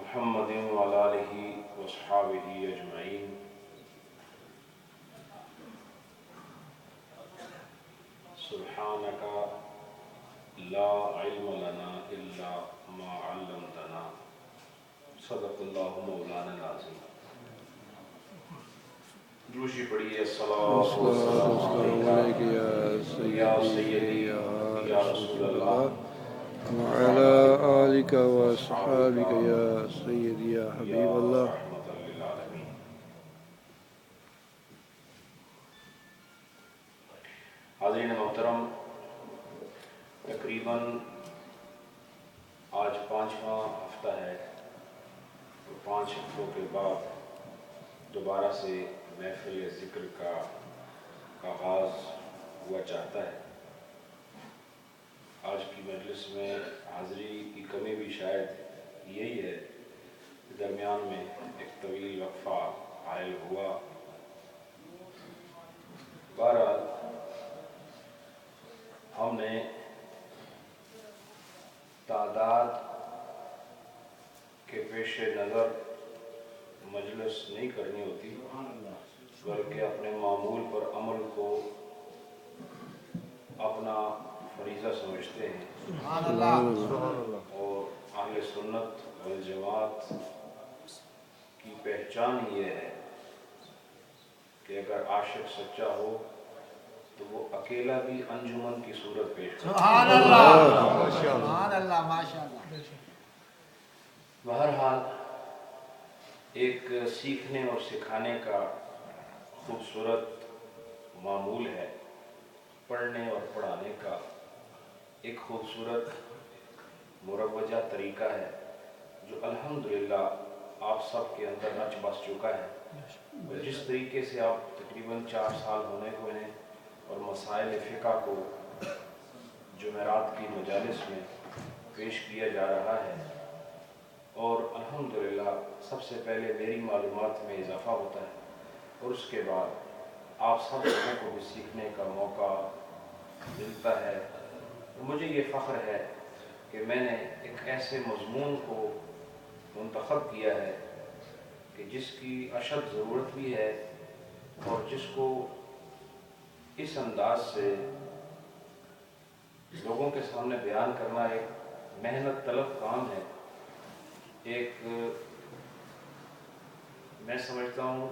محمد وعلى آلہ وصحابہ اجمعین۔ سبحانک لا علم لنا الا ما علمتنا، صدق اللہ مولانا العظیم۔ دوسری پڑھیے الصلاۃ والسلام علیک یا سیدی یا رسول اللہ وعلى آلك وصحابك يا سيدي يا حبيب الله۔ رحمۃ للعالمین۔ حاضرین محترم، تقریباً آج 5واں ہفتہ ہے اور 5 ہفتوں کے بعد دوبارہ سے محفل ذکر کا آغاز ہوا چاہتا ہے۔ آج کی مجلس میں حاضری کی کمی بھی شاید یہی ہے کہ درمیان میں ایک طویل وقفہ حائل ہوا۔ بہرحال ہم نے تعداد کے پیش نظر مجلس نہیں کرنی ہوتی، بلکہ اپنے معمول پر عمل کو اپنا فریضہ سمجھتے ہیں، اور اہل سنت والجماعت کی پہچان یہ ہے کہ اگر عاشق سچا ہو تو وہ اکیلا بھی انجمن کی صورت پیش کرتا ہے۔ سبحان اللہ، سبحان اللہ، ماشاءاللہ۔ بہرحال ایک سیکھنے اور سکھانے کا خوبصورت معمول ہے، پڑھنے اور پڑھانے کا ایک خوبصورت مروجہ طریقہ ہے جو الحمدللہ آپ سب کے اندر رچ بس چکا ہے۔ اور جس طریقے سے آپ تقریباً 4 سال ہونے کو ہیں اور مسائل فقہ کو جمعرات کی مجالس میں پیش کیا جا رہا ہے، اور الحمدللہ سب سے پہلے میری معلومات میں اضافہ ہوتا ہے اور اس کے بعد آپ سب لوگوں کو بھی سیکھنے کا موقع ملتا ہے۔ مجھے یہ فخر ہے کہ میں نے ایک ایسے مضمون کو منتخب کیا ہے کہ جس کی اشد ضرورت بھی ہے اور جس کو اس انداز سے لوگوں کے سامنے بیان کرنا ایک محنت طلب کام ہے۔ ایک میں سمجھتا ہوں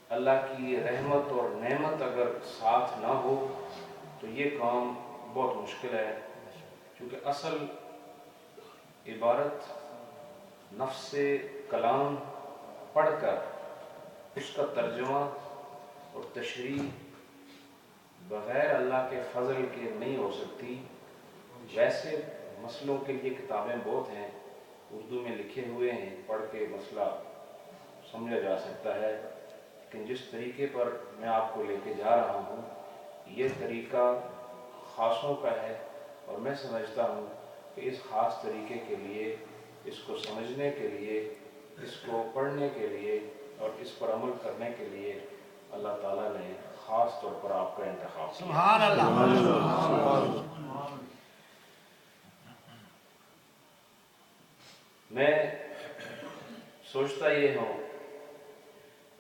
اللہ کی رحمت اور نعمت اگر ساتھ نہ ہو تو یہ کام بہت مشکل ہے، کیونکہ اصل عبارت نفس کلام پڑھ کر اس کا ترجمہ اور تشریح بغیر اللہ کے فضل کے نہیں ہو سکتی۔ ویسے مسئلوں کے لیے کتابیں بہت ہیں، اردو میں لکھے ہوئے ہیں، پڑھ کے مسئلہ سمجھا جا سکتا ہے، لیکن جس طریقے پر میں آپ کو لے کے جا رہا ہوں یہ طریقہ خاصوں کا ہے، اور میں سمجھتا ہوں کہ اس خاص طریقے کے لیے، اس کو سمجھنے کے لیے، اس کو پڑھنے کے لیے اور اس پر عمل کرنے کے لیے اللہ تعالیٰ نے خاص طور پر آپ کا انتخاب کیا۔ سبحان اللہ۔ میں سوچتا یہ ہوں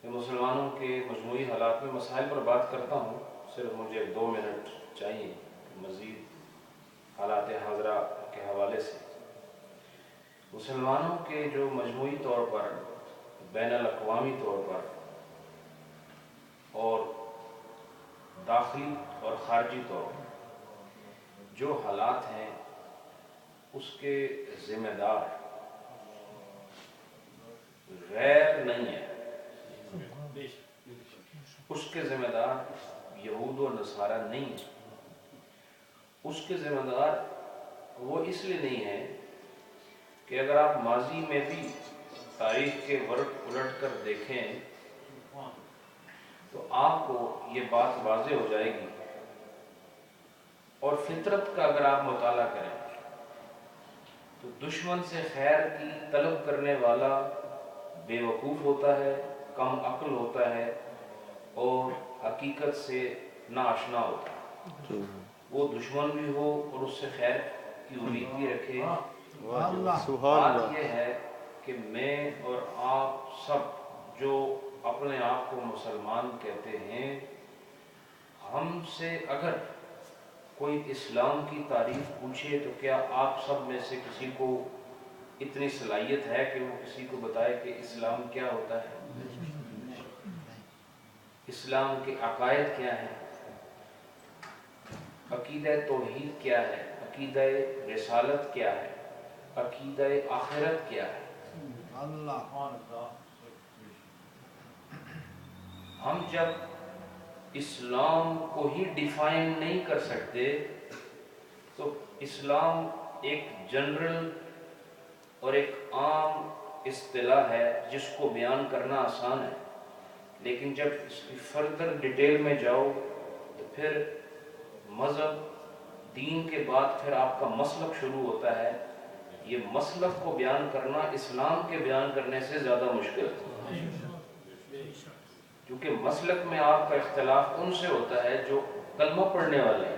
کہ مسلمانوں کے مجموعی حالات میں مسائل پر بات کرتا ہوں، صرف مجھے 2 منٹ چاہیے مزید حالات حاضرہ کے حوالے سے۔ مسلمانوں کے جو مجموعی طور پر، بین الاقوامی طور پر اور داخلی اور خارجی طور پر جو حالات ہیں اس کے ذمہ دار غیر نہیں ہے، اس کے ذمہ دار یہود و نصارہ نہیں ہے، اس کے ذمہ دار وہ اس لیے نہیں ہے کہ اگر آپ ماضی میں بھی تاریخ کے ورق الٹ کر دیکھیں تو آپ کو یہ بات واضح ہو جائے گی، اور فطرت کا اگر آپ مطالعہ کریں تو دشمن سے خیر کی طلب کرنے والا بے وقوف ہوتا ہے، کم عقل ہوتا ہے اور حقیقت سے ناآشنا ہوتا ہے۔ وہ دشمن بھی ہو اور اس سے خیر کی امید بھی رکھے، بات یہ ہے کہ میں اور آپ سب جو اپنے آپ کو مسلمان کہتے ہیں، ہم سے اگر کوئی اسلام کی تعریف پوچھے تو کیا آپ سب میں سے کسی کو اتنی صلاحیت ہے کہ وہ کسی کو بتائے کہ اسلام کیا ہوتا ہے، اسلام کے عقائد کیا ہیں، عقیدہ توحید کیا ہے، عقیدہ رسالت کیا ہے، عقیدہ آخرت کیا ہے؟ ہم جب اسلام کو ہی ڈیفائن نہیں کر سکتے تو اسلام ایک جنرل اور ایک عام اصطلاح ہے جس کو بیان کرنا آسان ہے، لیکن جب اس کی فردر ڈیٹیل میں جاؤ تو پھر مذہب دین کے بعد پھر آپ کا مسلک شروع ہوتا ہے۔ یہ مسلک کو بیان کرنا اسلام کے بیان کرنے سے زیادہ مشکل ہے، کیونکہ مسلک میں آپ کا اختلاف ان سے ہوتا ہے جو کلمہ پڑھنے والے ہیں،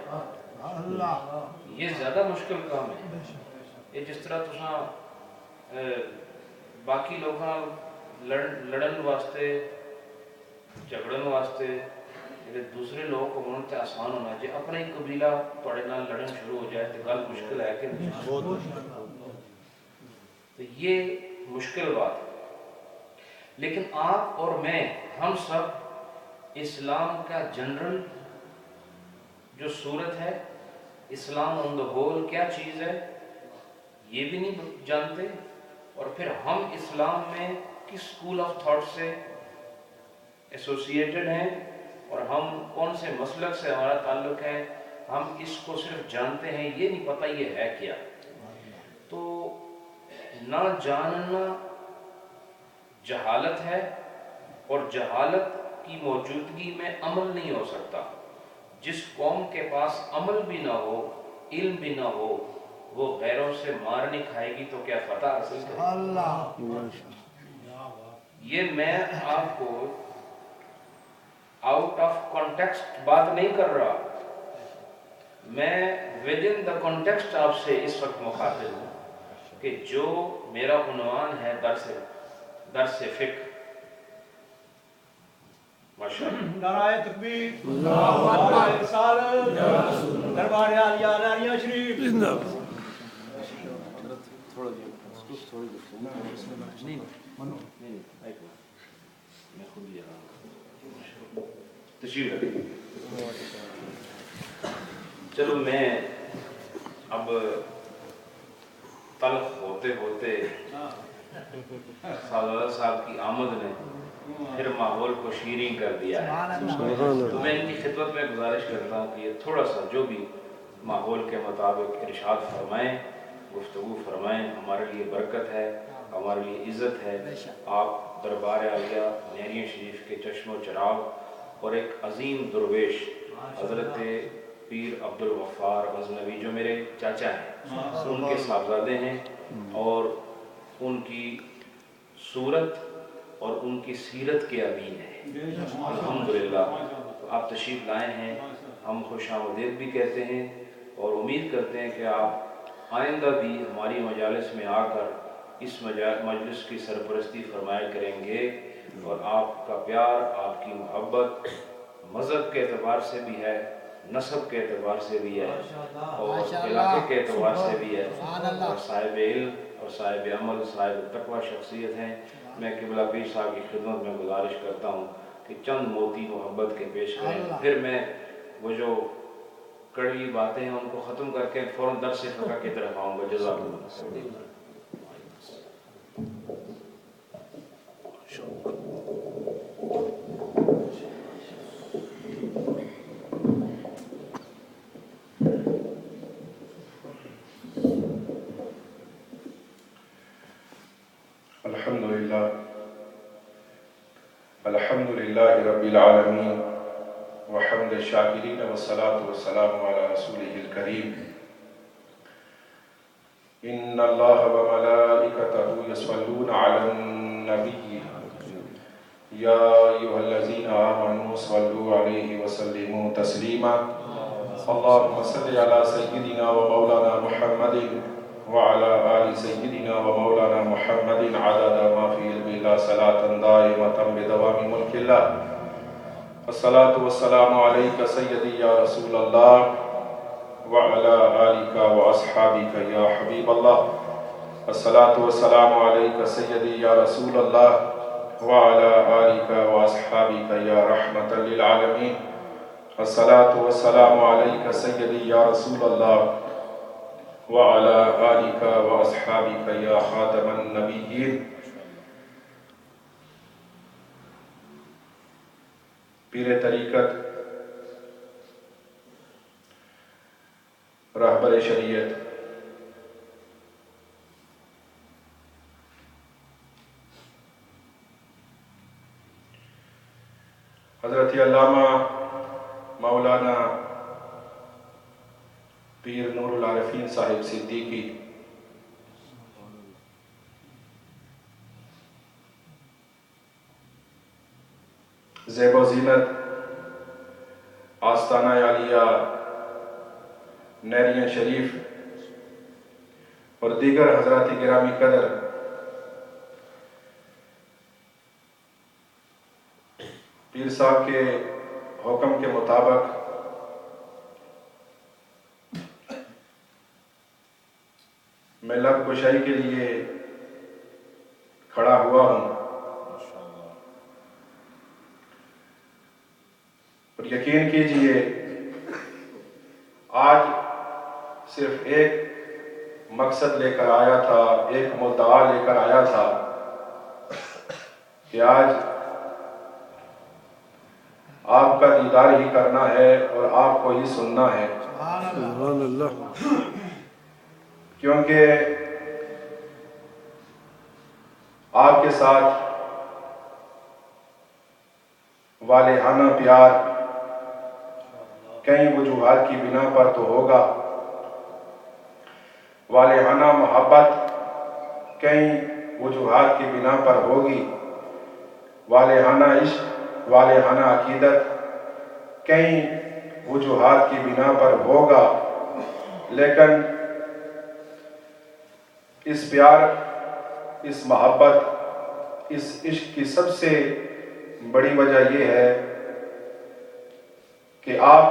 یہ زیادہ مشکل کام ہے۔ یہ جس طرح تساں باقی لوگاں لڑن واسطے جھگڑن واسطے جڑے دوسرے لوگ کو من تے آسان ہونا جے اپنا ہی قبیلہ تھوڑے نال لڑن شروع ہو جائے تو گل مشکل ہے کہ نہیں؟ تو یہ مشکل بات ہے، لیکن آپ اور میں ہم سب اسلام کا جنرل جو صورت ہے، اسلام آن دا ہول کیا چیز ہے یہ بھی نہیں جانتے، اور پھر ہم اسلام میں کس اسکول آف تھاٹ سے ایسوسیٹڈ ہیں اور ہم کون سے مسلک سے ہمارا تعلق ہے، ہم اس کو صرف جانتے ہیں، یہ نہیں پتہ یہ ہے کیا۔ تو نہ جاننا جہالت ہے، اور جہالت کی موجودگی میں عمل نہیں ہو سکتا۔ جس قوم کے پاس عمل بھی نہ ہو، علم بھی نہ ہو، وہ غیروں سے مار نہیں کھائے گی تو کیا فتح حاصل کرے گی؟ یہ میں آپ کو آؤٹ آف کانٹیکسٹ بات نہیں کر رہا، میں ود ان دا کانٹیکسٹ آپ سے اس وقت مخاطب ہوں کہ جو میرا عنوان ہے درس فقہ، ماشاءاللہ، نعرہ تکبیر، اللہ اکبر، رسالت، دربار عالیہ نعرہ شریف، زندہ باد۔ تشریف رکھیں۔ چلو میں اب تلخ ہوتے ہوتے سالہ صاحب کی آمد نے پھر ماحول کو شیریں کر دیا ہے، تو میں ان کی خدمت میں گزارش کرتا ہوں کہ یہ تھوڑا سا جو بھی ماحول کے مطابق ارشاد فرمائیں، گفتگو فرمائیں، ہمارے لیے برکت ہے، ہمارے لیے عزت ہے۔ آپ دربار عالیہ نعریہ شریف کے چشم و چراغ اور ایک عظیم درویش حضرت پیر عبدالغفار غزنوی جو میرے چاچا ہیں، ان کے صاحبزادے ہیں، اور ان کی صورت اور ان کی سیرت کے امین ہیں، الحمدللہ۔ آپ تشریف لائے ہیں، ہم خوش آمدید بھی کہتے ہیں اور امید کرتے ہیں کہ آپ آئندہ بھی ہماری مجالس میں آ کر اس مجلس کی سرپرستی فرمایا کریں گے، اور آپ کا پیار، آپ کی محبت مذہب کے اعتبار سے بھی ہے، نسب کے اعتبار سے بھی ہے، اور علاقے کے اعتبار سے بھی ہے، اور صاحب علم اور صاحب عمل، صاحب تقوی شخصیت ہیں۔ میں قبلہ پیر صاحب کی خدمت میں گزارش کرتا ہوں کہ چند موتی محبت کے پیش کریں، پھر میں وہ جو کڑوی باتیں ہیں ان کو ختم کر کے فوراً درس فقہ کی طرف آؤں گا۔ جزاک اللہ۔ الحمدللہ رب العالمین وحمد الشاکرین والصلاة والسلام علی رسولہ الکریم۔ ان اللہ وملائکتہ یصلون علی النبی یا ایھا الذین آمنوا صلوا علیہ وسلموا تسلیما۔ اللہم صل علی سیدنا و مولانا محمد وعلى آل سيدنا ومولانا محمد عدد ما في علم الله صلاة دائمة بدوام ملك الله. الصلاة والسلام عليك سيدي يا رسول الله وعلى آلك وأصحابك يا حبيب الله. الصلاة والسلام عليك سيدي يا رسول الله وعلى آلك وأصحابك يا رحمة للعالمين. الصلاة والسلام عليك سيدي يا رسول الله وعلى آلك وأصحابك يا خاتم النبيين. پیر طریقت، رہبر شریعت، حضرت علامہ مولانا پیر نور العارفین صاحب صدیقی زیب و زینت آستانہ عالیہ نیرین شریف اور دیگر حضرات گرامی قدر پیر صاحب کے حکم کے مطابق میں لب کشائی کے لیے کھڑا ہوا ہوں، اور یقین کیجئے آج صرف ایک مقصد لے کر آیا تھا، ایک مدعا لے کر آیا تھا کہ آج آپ کا دیدار ہی کرنا ہے اور آپ کو ہی سننا ہے. سبحان اللہ. کیونکہ آپ کے ساتھ والہانہ پیار کئی وجوہات کی بنا پر تو ہوگا، والہانہ محبت کئی وجوہات کی بنا پر ہوگی، والہانہ عشق، والہانہ عقیدت کئی وجوہات کی بنا پر ہوگا، لیکن اس پیار، اس محبت، اس عشق کی سب سے بڑی وجہ یہ ہے کہ آپ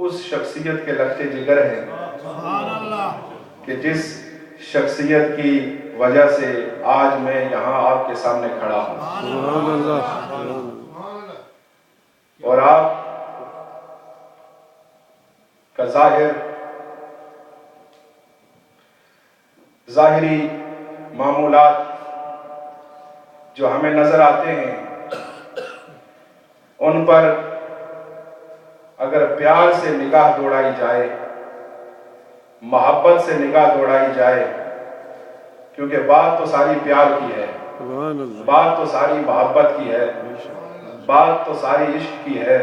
اس شخصیت کے لگتے جگر ہیں کہ جس شخصیت کی وجہ سے آج میں یہاں آپ کے سامنے کھڑا ہوں. سبحان اللہ. اور آپ کا ظاہری معمولات جو ہمیں نظر آتے ہیں، ان پر اگر پیار سے نگاہ دوڑائی جائے، محبت سے نگاہ دوڑائی جائے، کیونکہ بات تو ساری پیار کی ہے، سبحان اللہ. بات تو ساری محبت کی ہے، بات تو ساری عشق کی ہے.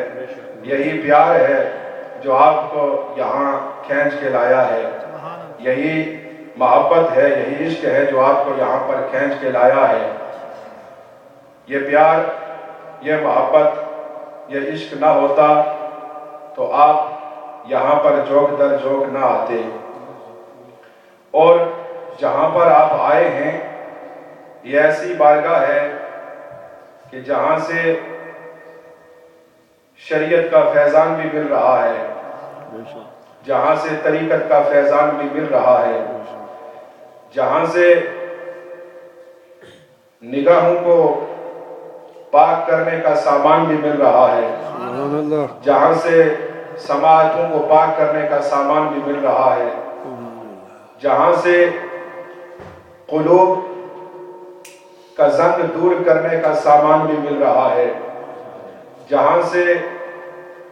یہی پیار ہے جو آپ کو یہاں کھینچ کے لایا ہے، یہی محبت ہے، یہی عشق ہے جو آپ کو یہاں پر کھینچ کے لایا ہے. یہ پیار، یہ محبت، یہ عشق نہ ہوتا تو آپ یہاں پر جوک در جوک نہ آتے. اور جہاں پر آپ آئے ہیں یہ ایسی بارگاہ ہے کہ جہاں سے شریعت کا فیضان بھی مل رہا ہے، جہاں سے طریقت کا فیضان بھی مل رہا ہے، جہاں سے نگاہوں کو پاک کرنے کا سامان بھی مل رہا ہے، سبحان اللہ. جہاں سے سماعتوں کو پاک کرنے کا سامان بھی مل رہا ہے، جہاں سے قلوب کا زنگ دور کرنے کا سامان بھی مل رہا ہے، جہاں سے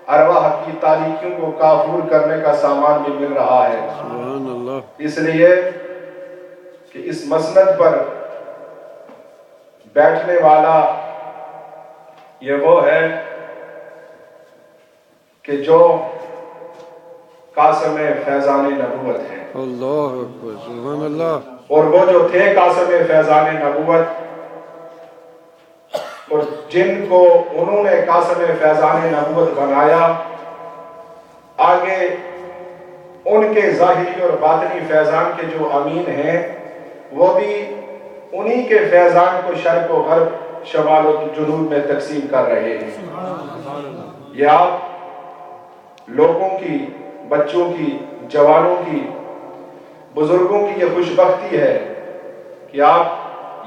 ارواح کی تاریکیوں کو کافور کرنے کا سامان بھی مل رہا ہے. سبحان اللہ. اس لیے کہ اس مسند پر بیٹھنے والا یہ وہ ہے کہ جو قاسم فیضان نبوت ہے، اللہ اکبر. سبحان اللہ. اور وہ جو تھے قاسم فیضان نبوت، اور جن کو انہوں نے قاسم فیضان نبوت بنایا، آگے ان کے ظاہری اور باطنی فیضان کے جو امین ہیں وہ بھی انہی کے فیضان کو شرق و غرب شمال و جنوب میں تقسیم کر رہے ہیں۔ یہ آپ لوگوں کی، بچوں کی، جوانوں کی، بزرگوں کی یہ خوش بختی ہے کہ آپ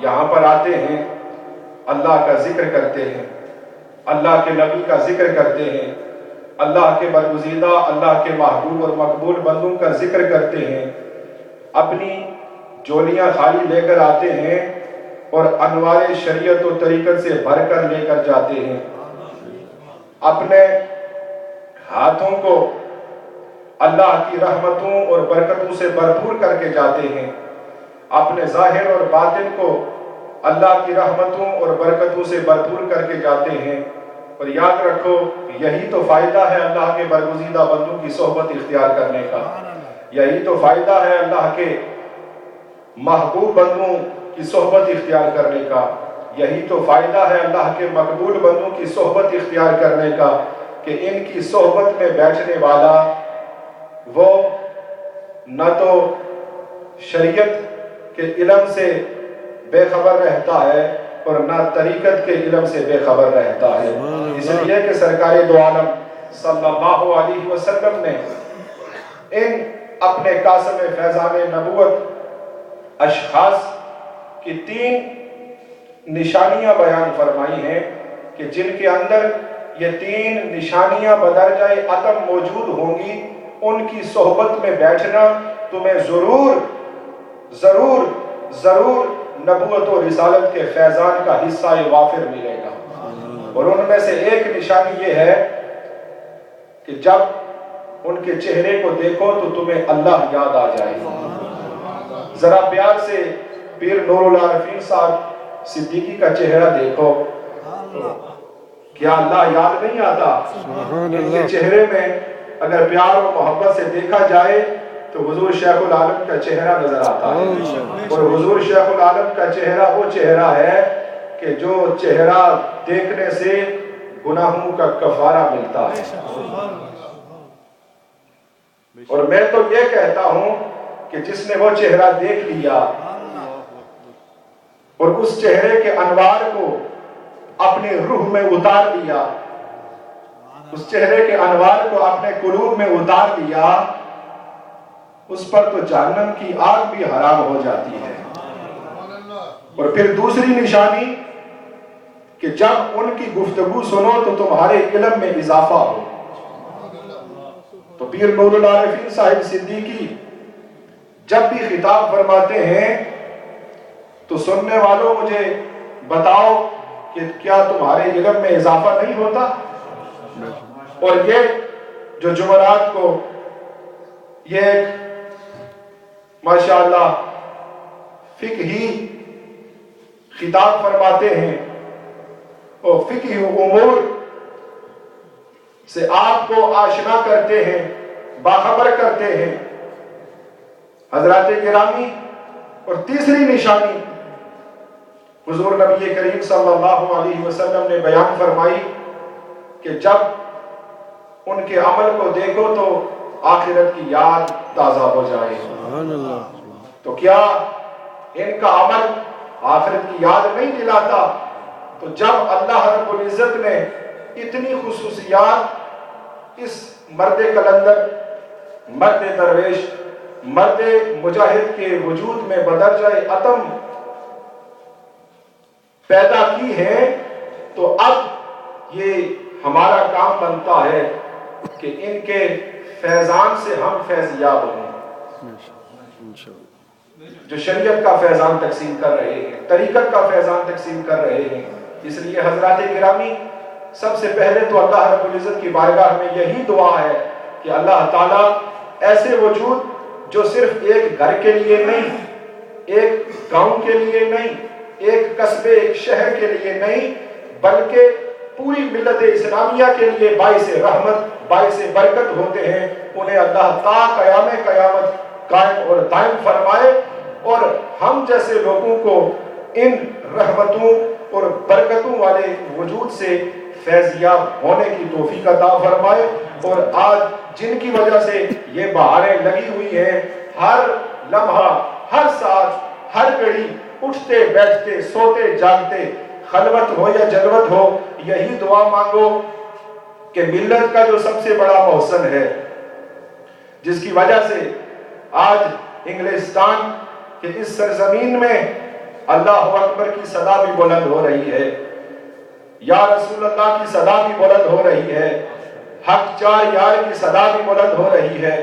یہاں پر آتے ہیں، اللہ کا ذکر کرتے ہیں، اللہ کے نبی کا ذکر کرتے ہیں، اللہ کے برگزیدہ، اللہ کے محبوب اور مقبول بندوں کا ذکر کرتے ہیں، اپنی جولیاں خالی لے کر آتے ہیں اور انوار شریعت و طریقت سے بھر کر لے کر جاتے ہیں، اپنے ہاتھوں کو اللہ کی رحمتوں اور برکتوں سے بھرپور کر کے جاتے ہیں، اپنے ظاہر اور باطن کو اللہ کی رحمتوں اور برکتوں سے بھرپور کر کے جاتے ہیں۔ اور یاد رکھو یہی تو فائدہ ہے اللہ کے برگزیدہ بندوں کی صحبت اختیار کرنے کا، یہی تو فائدہ ہے اللہ کے محبوب بندوں کی صحبت اختیار کرنے کا، یہی تو فائدہ ہے اللہ کے مقبول بندوں کی صحبت اختیار کرنے کا کہ ان کی صحبت میں بیٹھنے والا وہ نہ تو شریعت کے علم سے بے خبر رہتا ہے اور نہ طریقت کے علم سے بے خبر رہتا ہے۔ اس لیے کہ سرکار دو عالم صلی اللہ علیہ وسلم نے ان اپنے قاسم فیضان نبوت اشخاص کی 3 نشانیاں بیان فرمائی ہیں کہ جن کے اندر یہ 3 نشانیاں بدرجہ عدم موجود ہوں گی، ان کی صحبت میں بیٹھنا تمہیں ضرور نبوت و رسالت کے فیضان کا حصہ وافر ملے گا۔ اور ان میں سے ایک نشانی یہ ہے کہ جب ان کے چہرے کو دیکھو تو تمہیں اللہ یاد آ جائے گا۔ ذرا پیار سے پیر نور العارفین صاحب صدیقی کا چہرہ دیکھو، کیا اللہ یاد نہیں آتا؟ ان کے چہرے میں اگر پیار و محبت سے دیکھا جائے تو حضور شیخ العالم کا چہرہ نظر آتا ہے، اور حضور شیخ العالم کا چہرہ وہ چہرہ ہے کہ جو چہرہ دیکھنے سے گناہوں کا کفارہ ملتا ہے۔ اور میں تو یہ کہتا ہوں کہ جس نے وہ چہرہ دیکھ لیا اور اس چہرے کے انوار کو اپنی روح میں اتار لیا، اس چہرے کے انوار کو اپنے قلوب میں اتار لیا، اس پر تو جہنم کی آگ بھی حرام ہو جاتی ہے۔ اور پھر دوسری نشانی کہ جب ان کی گفتگو سنو تو تمہارے علم میں اضافہ ہو۔ تو پیر نور العارفین صاحب صدیقی جب بھی خطاب فرماتے ہیں تو سننے والوں مجھے بتاؤ کہ کیا تمہارے علم میں اضافہ نہیں ہوتا؟ اور یہ جو جمعرات کو یہ ماشاءاللہ فقہی خطاب فرماتے ہیں اور فقہی امور سے آپ کو آشنا کرتے ہیں، باخبر کرتے ہیں حضرات گرامی۔ اور تیسری نشانی حضور نبی کریم صلی اللہ علیہ وسلم نے بیان فرمائی کہ جب ان کے عمل کو دیکھو تو آخرت کی یاد تازہ ہو جائے۔ تو کیا ان کا عمل آخرت کی یاد نہیں دلاتا؟ تو جب اللہ رب العزت نے اتنی خصوصیات اس مرد کلندر، مرد درویش، مرد مجاہد کے وجود میں بدرجہ عدم پیدا کی ہیں، تو اب یہ ہمارا کام بنتا ہے کہ ان کے فیضان سے ہم فیضیاب ہوں، جو شریعت کا فیضان تقسیم کر رہے ہیں، طریقت کا فیضان تقسیم کر رہے ہیں۔ اس لیے حضرات گرامی سب سے پہلے تو اللہ رب العزت کی بارگاہ میں یہی دعا ہے کہ اللہ تعالیٰ ایسے وجود جو صرف ایک گھر کے لیے نہیں، ایک گاؤں کے لیے نہیں، ایک قصبے، ایک شہر کے لیے نہیں، بلکہ پوری ملت اسلامیہ کے لیے باعث رحمت، باعث برکت ہوتے ہیں، انہیں اللہ تا قیام قیامت قائم اور دائم فرمائے، اور ہم جیسے لوگوں کو ان رحمتوں اور برکتوں والے وجود سے فیضیاب ہونے کی توفیق عطا فرمائے، اور آج جن کی وجہ سے یہ بہاریں لگی ہوئی ہیں، ہر لمحہ، ہر ساتھ، ہر گھڑی اٹھتے بیٹھتے سوتے جاگتے، خلوت ہو یا جلوت ہو، یہی دعا مانگو کہ ملت کا جو سب سے بڑا محسن ہے، جس کی وجہ سے آج انگلستان کے اس سرزمین میں اللہ اکبر کی صدا بھی بلند ہو رہی ہے، یا رسول اللہ کی صدا بھی بلند ہو رہی ہے، حق چار یار کی صدا بھی بلند ہو رہی ہے،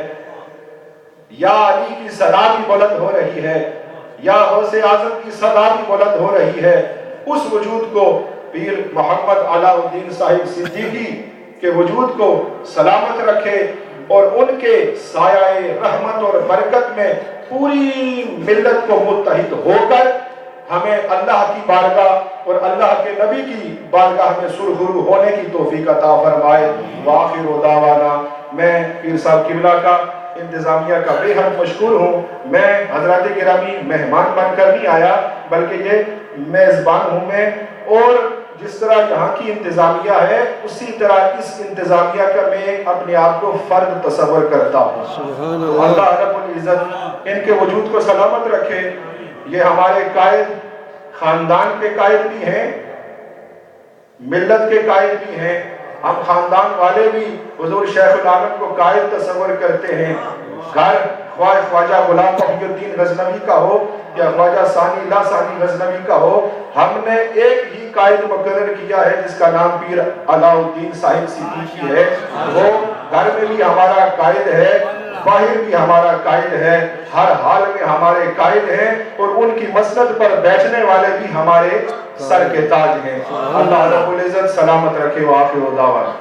یا علی کی صدا بھی بلند ہو رہی ہے، یا غوث اعظم کی صدا بھی بلند ہو رہی ہے۔ اس وجود کو پیر محمد علاء الدین صاحب صدیقی کے وجود کو سلامت رکھے، اور ان کے سایہ رحمت اور برکت میں پوری ملت کو متحد ہو کر ہمیں اللہ کی بارگاہ اور اللہ کے نبی کی بارگاہ میں سرخرو ہونے کی توفیق عطا فرمائے۔ وآخر دعوانا، میں پیر صاحب قبلہ کا، انتظامیہ کا بے حد مشکور ہوں۔ میں حضرات گرامی مہمان بن کر نہیں آیا، بلکہ یہ میزبان ہوں میں، اور جس طرح یہاں کی انتظامیہ ہے اسی طرح اس انتظامیہ کا میں اپنے آپ کو فرد تصور کرتا ہوں۔ سبحان تو اللہ، اللہ رب العزت ان کے وجود کو سلامت رکھے۔ یہ ہمارے قائد خاندان کے قائد بھی ہیں، ملت کے قائد بھی ہیں۔ ہم خاندان والے بھی حضور شیخ العالم کو قائد تصور کرتے ہیں۔ گھر خواجہ غلام محی الدین غزنوی کا ہو یا خواجہ ثانی لا ثانی غزنوی کا ہو، ہم نے ایک ہی قائد مقرر کیا ہے جس کا نام پیر علاء الدین صاحب صدیقی ہے۔ وہ گھر میں بھی ہمارا قائد ہے، باہر بھی ہمارا قائد ہے، ہر حال میں ہمارے قائد ہیں، اور ان کی مسند پر بیٹھنے والے بھی ہمارے سر کے تاج ہیں۔ اللہ رب العزت سلامت رکھے۔ وآخر دعوانا